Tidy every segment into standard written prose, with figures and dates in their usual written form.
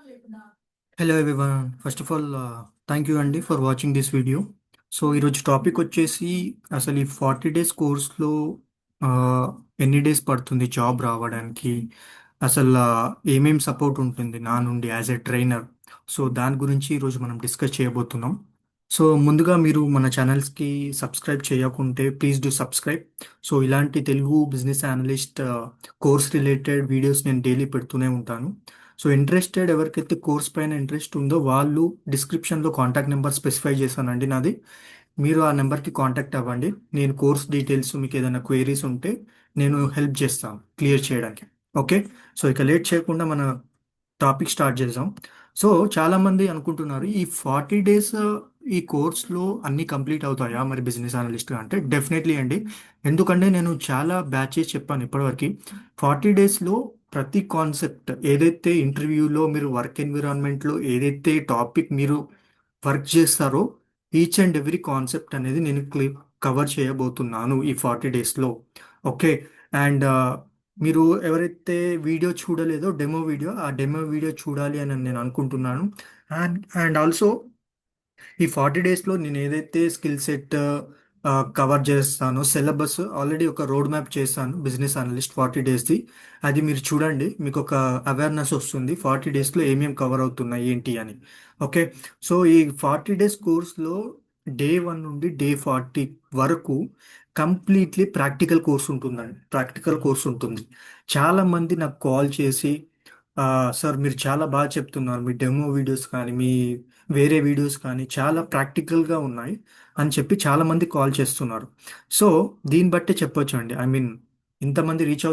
Hello everyone, first of all thank you అండి for watching this video. So ఈరోజు topic వచ్చేసి అసలు ఈ 40 డేస్ కోర్స్లో ఎన్ని డేస్ పడుతుంది జాబ్ రావడానికి, అసలు ఏమేం సపోర్ట్ ఉంటుంది నా నుండి యాజ్ ఎ ట్రైనర్. సో దాని గురించి ఈరోజు మనం డిస్కస్ చేయబోతున్నాం. సో ముందుగా మీరు మన ఛానల్స్కి సబ్స్క్రైబ్ చేయకుంటే ప్లీజ్ డూ సబ్స్క్రైబ్. సో ఇలాంటి Telugu business analyst course related videos నేను డైలీ పెడుతూనే ఉంటాను. సో ఇంట్రెస్టెడ్ ఎవరికైతే కోర్స్ పైన ఇంట్రెస్ట్ ఉందో వాళ్ళు డిస్క్రిప్షన్లో కాంటాక్ట్ నెంబర్ స్పెసిఫై చేశానండి నాది. మీరు ఆ నెంబర్కి కాంటాక్ట్ అవ్వండి. నేను కోర్స్ డీటెయిల్స్ మీకు ఏదైనా క్వైరీస్ ఉంటే నేను హెల్ప్ చేస్తాను క్లియర్ చేయడానికి. ఓకే. సో ఇక లేట్ చేయకుండా మన టాపిక్ స్టార్ట్ చేద్దాం. సో చాలామంది అనుకుంటున్నారు ఈ 40 డేస్ ఈ కోర్స్లో అన్నీ కంప్లీట్ అవుతాయా మరి బిజినెస్ అనలిస్ట్ అంటే డెఫినెట్లీ అండి. ఎందుకంటే నేను చాలా బ్యాచెస్ చెప్పాను ఇప్పటివరకు. 40 డేస్లో ప్రతి కాన్సెప్ట్ ఏదైతే ఇంటర్వ్యూలో మీరు వర్క్ ఎన్విరాన్మెంట్లో ఏదైతే టాపిక్ మీరు వర్క్ చేస్తారో ఈచ్ అండ్ ఎవ్రీ కాన్సెప్ట్ అనేది నేను కవర్ చేయబోతున్నాను ఈ 40 డేస్లో. ఓకే. అండ్ మీరు ఎవరైతే వీడియో చూడలేదో డెమో వీడియో, ఆ డెమో వీడియో చూడాలి అని నేను అనుకుంటున్నాను. అండ్ ఆల్సో ఈ 40 డేస్లో నేను ఏదైతే స్కిల్ సెట్ కవర్ చేస్తానో సిలబస్ ఆల్రెడీ ఒక రోడ్ మ్యాప్ చేస్తాను బిజినెస్ అనలిస్ట్ 40 డేస్ది. అది మీరు చూడండి, మీకు ఒక అవేర్నెస్ వస్తుంది 40 డేస్లో ఏమేమి కవర్ అవుతున్నాయి ఏంటి అని. ఓకే. సో ఈ 40 డేస్ కోర్స్లో డే 1 నుండి డే 40 వరకు కంప్లీట్లీ ప్రాక్టికల్ కోర్స్ ఉంటుందండి. ప్రాక్టికల్ కోర్స్ ఉంటుంది. చాలామంది నాకు కాల్ చేసి సార్ మీరు చాలా బాగా చెప్తున్నారు, మీ డెమో వీడియోస్ కానీ మీ వేరే వీడియోస్ కానీ చాలా ప్రాక్టికల్గా ఉన్నాయి అని చెప్పి చాలామంది కాల్ చేస్తున్నారు. సో దీన్ని బట్టే చెప్పొచ్చు అండి. ఐ మీన్ ఇంతమంది రీచ్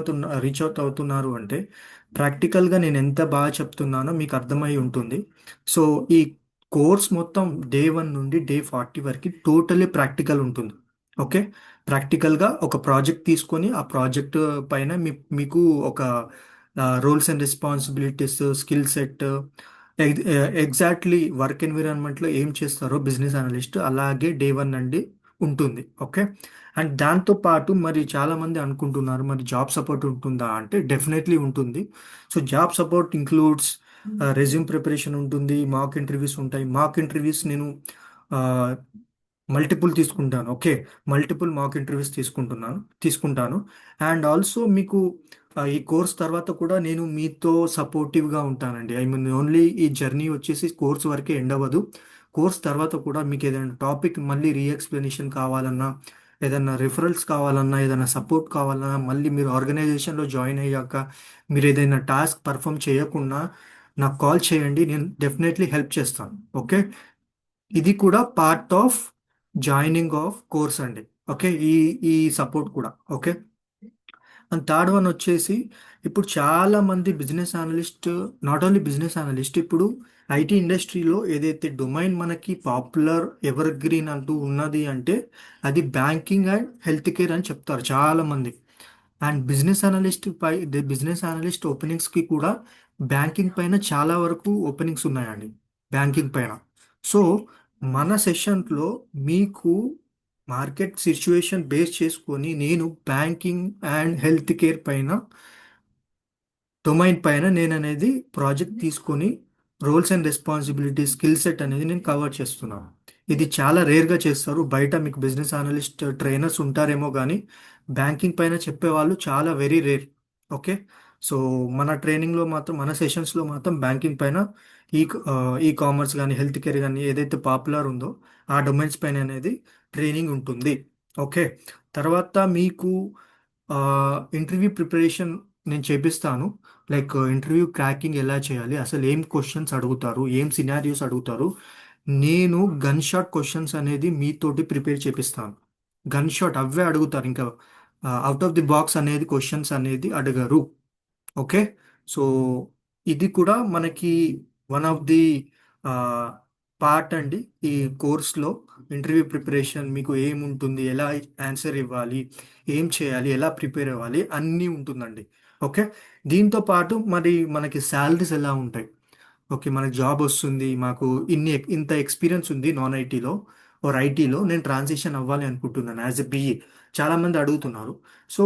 అవుట్ అవుతున్నారు అంటే ప్రాక్టికల్గా నేను ఎంత బాగా చెప్తున్నానో మీకు అర్థమై ఉంటుంది. సో ఈ కోర్స్ మొత్తం డే 1 నుండి డే 40 వరకు టోటలీ ప్రాక్టికల్ ఉంటుంది. ఓకే. ప్రాక్టికల్గా ఒక ప్రాజెక్ట్ తీసుకొని ఆ ప్రాజెక్ట్ పైన మీకు ఒక roles and responsibilities, skill set, exactly work ఎన్విరాన్మెంట్లో ఏం చేస్తారో బిజినెస్ అనలిస్ట్ అలాగే డే 1 నుండి ఉంటుంది. ఓకే. అండ్ దాంతో పాటు మరి చాలామంది అనుకుంటున్నారు మరి జాబ్ సపోర్ట్ ఉంటుందా అంటే డెఫినెట్లీ ఉంటుంది. So job support includes resume preparation ఉంటుంది, మాక్ ఇంటర్వ్యూస్ ఉంటాయి. మాక్ ఇంటర్వ్యూస్ నేను మల్టిపుల్ తీసుకుంటాను. ఓకే. మల్టిపుల్ మాక్ ఇంటర్వ్యూస్ తీసుకుంటాను. అండ్ ఆల్సో మీకు ఈ కోర్స్ తర్వాత కూడా నేను మీతో సపోర్టివ్గా ఉంటానండి. ఐ మీన్ ఓన్లీ ఈ జర్నీ వచ్చేసి కోర్స్ వరకే ఎండ్ అవ్వదు. కోర్స్ తర్వాత కూడా మీకు ఏదైనా టాపిక్ మళ్ళీ రీఎక్స్ప్లెనేషన్ కావాలన్నా, ఏదైనా రిఫరల్స్ కావాలన్నా, ఏదైనా సపోర్ట్ కావాలన్నా, మళ్ళీ మీరు ఆర్గనైజేషన్లో జాయిన్ అయ్యాక మీరు ఏదైనా టాస్క్ పర్ఫామ్ చేయకుండా నాకు కాల్ చేయండి, నేను డెఫినెట్లీ హెల్ప్ చేస్తాను. ఓకే. ఇది కూడా part of joining of course అండి. ఓకే. ఈ ఈ సపోర్ట్ కూడా. ఓకే. అండ్ థర్డ్ వన్ వచ్చేసి ఇప్పుడు చాలా మంది business analyst, not only business analyst, ఇప్పుడు ఐటీ ఇండస్ట్రీలో ఏదైతే డొమైన్ మనకి పాపులర్ ఎవర్ గ్రీన్ అంటూ ఉన్నది అంటే అది బ్యాంకింగ్ అండ్ హెల్త్ కేర్ అని చెప్తారు చాలా మంది. అండ్ బిజినెస్ అనలిస్ట్ ఓపెనింగ్స్కి కూడా బ్యాంకింగ్ పైన చాలా వరకు ఓపెనింగ్స్ ఉన్నాయండి. బ్యాంకింగ్ పైన. సో మన సెషన్లో మీకు మార్కెట్ సిచ్యువేషన్ బేస్ చేసుకొని నేను బ్యాంకింగ్ అండ్ హెల్త్ కేర్ పైన డొమైన్ పైన నేను అనేది ప్రాజెక్ట్ తీసుకొని roles and responsibility skill set అనేది నేను కవర్ చేస్తున్నాను. ఇది చాలా రేర్గా చేస్తారు. బయట మీకు బిజినెస్ అనలిస్ట్ ట్రైనర్స్ ఉంటారేమో కానీ బ్యాంకింగ్ పైన చెప్పేవాళ్ళు చాలా వెరీ రేర్. ఓకే. సో మన ట్రైనింగ్లో మాత్రం, మన సెషన్స్లో మాత్రం బ్యాంకింగ్ పైన ఈ ఈ కామర్స్ కానీ హెల్త్ కేర్ కానీ ఏదైతే పాపులర్ ఉందో ఆ డొమైన్స్ పైన అనేది ట్రైనింగ్ ఉంటుంది. ఓకే. తర్వాత మీకు ఇంటర్వ్యూ ప్రిపరేషన్ నేను చేపిస్తాను. లైక్ ఇంటర్వ్యూ క్రాకింగ్ ఎలా చేయాలి, అసలు ఏం క్వశ్చన్స్ అడుగుతారు, ఏం సినారియోస్ అడుగుతారు, నేను గన్ షాట్ క్వశ్చన్స్ అనేది మీతోటి ప్రిపేర్ చేపిస్తాను. గన్ షాట్ అవే అడుగుతారు, ఇంకా అవుట్ ఆఫ్ ది బాక్స్ అనేది క్వశ్చన్స్ అనేది అడగరు. ఓకే. సో ఇది కూడా మనకి వన్ ఆఫ్ ది పార్ట్ అండి ఈ కోర్స్లో. ఇంటర్వ్యూ ప్రిపరేషన్ మీకు ఏముంటుంది, ఎలా ఆన్సర్ ఇవ్వాలి, ఏం చేయాలి, ఎలా ప్రిపేర్ అవ్వాలి అన్నీ ఉంటుందండి. ఓకే. దీంతో పాటు మరి మనకి శాలరీస్ ఎలా ఉంటాయి. ఓకే. మనకు జాబ్ వస్తుంది, మాకు ఇంత ఎక్స్పీరియన్స్ ఉంది నాన్ ఐటీలో ఆర్ ఐటీలో, నేను ట్రాన్సిషన్ అవ్వాలి అనుకుంటున్నాను యాజ్ ఎ బిఈ. చాలామంది అడుగుతున్నారు. So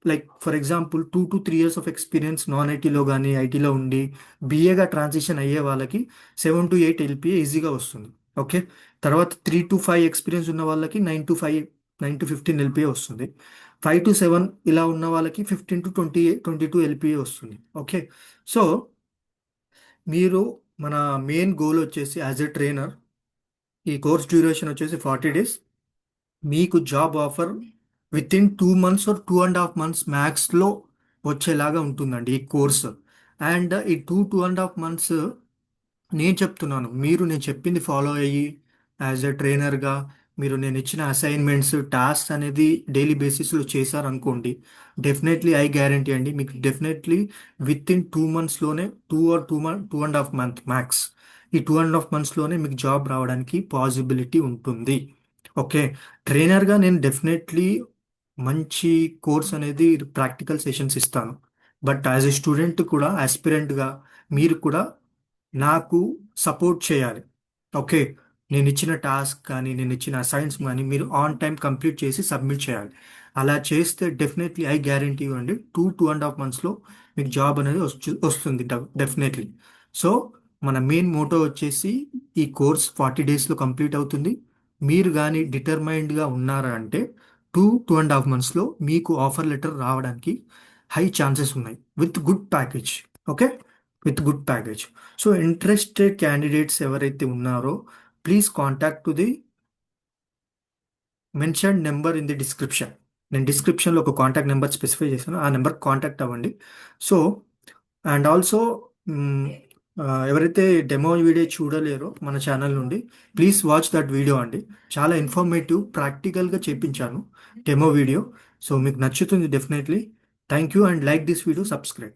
like for example 2 to 3 years of experience non ఐటీలో కానీ ఐటీలో ఉండి బీఏగా ట్రాన్సిషన్ అయ్యే వాళ్ళకి 7 to 8 LPA ఈజీగా వస్తుంది. ఓకే. తర్వాత 3 to 5 ఎక్స్పీరియన్స్ ఉన్న వాళ్ళకి 9 to 15 LPA వస్తుంది. 5 to 7 ఇలా ఉన్న వాళ్ళకి 15 to 22 LPA వస్తుంది. ఓకే. సో మీరు మన మెయిన్ గోల్ వచ్చేసి యాజ్ ఎ ట్రైనర్ ఈ కోర్స్ డ్యూరేషన్ వచ్చేసి 40 days. మీకు job offer within 2 months or 2.5 months మ్యాక్స్లో వచ్చేలాగా ఉంటుందండి ఈ కోర్స్. అండ్ ఈ 2.5 months నేను చెప్తున్నాను, మీరు నేను చెప్పింది ఫాలో అయ్యి యాజ్ ఎ ట్రైనర్గా మీరు నేను ఇచ్చిన అసైన్మెంట్స్ టాస్క్ అనేది డైలీ బేసిస్లో చేశారనుకోండి, డెఫినెట్లీ ఐ గ్యారంటీ అండి మీకు definitely with in 2 monthsలోనే 2 or 2.5 month max, ఈ 2.5 monthsలోనే మీకు జాబ్ రావడానికి పాసిబిలిటీ ఉంటుంది. ఓకే. ట్రైనర్గా నేను డెఫినెట్లీ మంచి కోర్స్ అనేది ప్రాక్టికల్ సెషన్స్ ఇస్తాను. బట్ యాజ్ ఎ స్టూడెంట్ కూడా ఆస్పిరెంట్గా మీరు కూడా నాకు సపోర్ట్ చేయాలి. ఓకే. నేను ఇచ్చిన టాస్క్ కానీ నేను ఇచ్చిన అసైన్స్ కానీ మీరు ఆన్ టైం కంప్లీట్ చేసి సబ్మిట్ చేయాలి. అలా చేస్తే డెఫినెట్లీ ఐ గ్యారంటీ అండి 2.5 monthsలో మీకు జాబ్ అనేది వస్తుంది డెఫినెట్లీ. సో మన మెయిన్ మోటో వచ్చేసి ఈ కోర్స్ 40 daysలో కంప్లీట్ అవుతుంది. మీరు కానీ డిటర్మైన్డ్గా ఉన్నారా అంటే 2.5 monthsలో మీకు ఆఫర్ లెటర్ రావడానికి హై ఛాన్సెస్ ఉన్నాయి with good package. Okay. With good package. So interested candidates ఎవరైతే ఉన్నారో please contact to the mention number in the description. నేను డిస్క్రిప్షన్లో ఒక కాంటాక్ట్ నెంబర్ స్పెసిఫై చేశాను, ఆ నెంబర్ కాంటాక్ట్ అవ్వండి. సో అండ్ ఆల్సో ఎవరైతే డెమో వీడియో చూడలేరో మన ఛానల్ నుండి ప్లీజ్ వాచ్ దట్ వీడియో అండి. చాలా ఇన్ఫర్మేటివ్ ప్రాక్టికల్గా చేపించాను డెమో వీడియో. సో మీకు నచ్చుతుంది definitely. Thank you and like this video, subscribe.